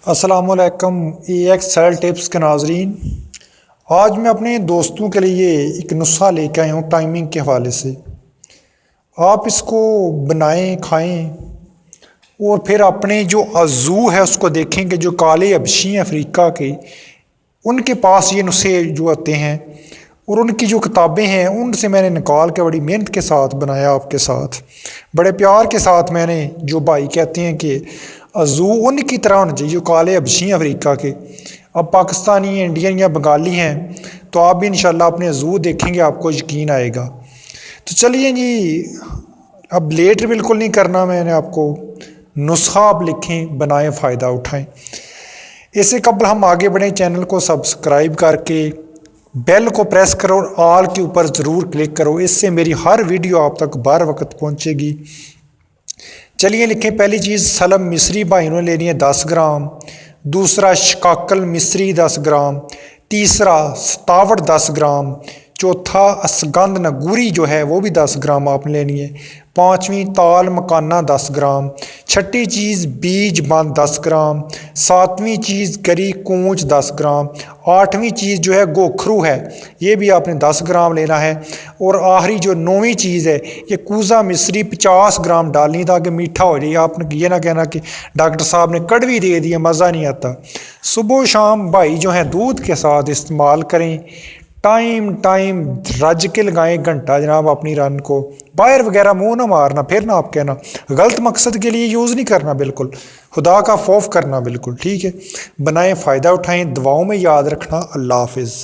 अस्सलाम वालेकुम EXL tips के नाजरीन। आज मैं अपने दोस्तों के लिए एक नुस्खा लेके आया हूँ टाइमिंग के हवाले से। आप इसको बनाएं, खाएं और फिर अपने जो अज़ू है उसको देखेंगे। जो काले हबशी हैं अफ्रीका के, उनके पास ये नुस्खे जो आते हैं और उनकी जो किताबें हैं उनसे मैंने निकाल के बड़ी मेहनत के साथ बनाया। आपके साथ बड़े प्यार के साथ मैंने, जो भाई कहते हैं कि अज़ू उनकी तरह होना चाहिए जो काले हबशी हैं अफ्रीका के। अब पाकिस्तानी, इंडियन या बंगाली हैं तो आप भी इंशाल्लाह अपने अज़ू देखेंगे, आपको यकीन आएगा। तो चलिए जी, अब लेट बिल्कुल नहीं करना। मैंने आपको नुस्खा आप लिखें, बनाएं, फ़ायदा उठाएं। इससे कबल हम आगे बढ़ें, चैनल को सब्सक्राइब करके बेल को प्रेस करो और ऑल के ऊपर ज़रूर क्लिक करो। इससे मेरी हर वीडियो आप तक बर वक्त पहुंचेगी। चलिए लिखें। पहली चीज़, सलब मिस्री भाई ने लेनी है 10 ग्राम। दूसरा, शिकाकल मिस्री 10 ग्राम। तीसरा, सतावट 10 ग्राम। चौथा, असगंध नगूरी जो है वो भी 10 ग्राम आपने लेनी है। पाँचवीं, ताल मकाना 10 ग्राम। छठी चीज़, बीज बंद 10 ग्राम। सातवीं चीज़, गरी कूंच 10 ग्राम। आठवीं चीज़ जो है गोखरू है, ये भी आपने 10 ग्राम लेना है। और आखिरी जो 9वीं चीज़ है, ये कूज़ा मिस्री 50 ग्राम डालनी ताकि मीठा हो जाए। आपने ये ना कहना कि डॉक्टर साहब ने कड़वी दे दी है, मज़ा नहीं आता। सुबह शाम भाई जो है दूध के साथ इस्तेमाल करें। टाइम रज के लगाएं घंटा जनाब अपनी रन को। बाहर वगैरह मुंह ना मारना, फिर ना आप कहना गलत मकसद के लिए यूज़ नहीं करना, बिल्कुल खुदा का खौफ करना, बिल्कुल ठीक है। बनाएं, फ़ायदा उठाएं, दुआओं में याद रखना। अल्लाह हाफिज़।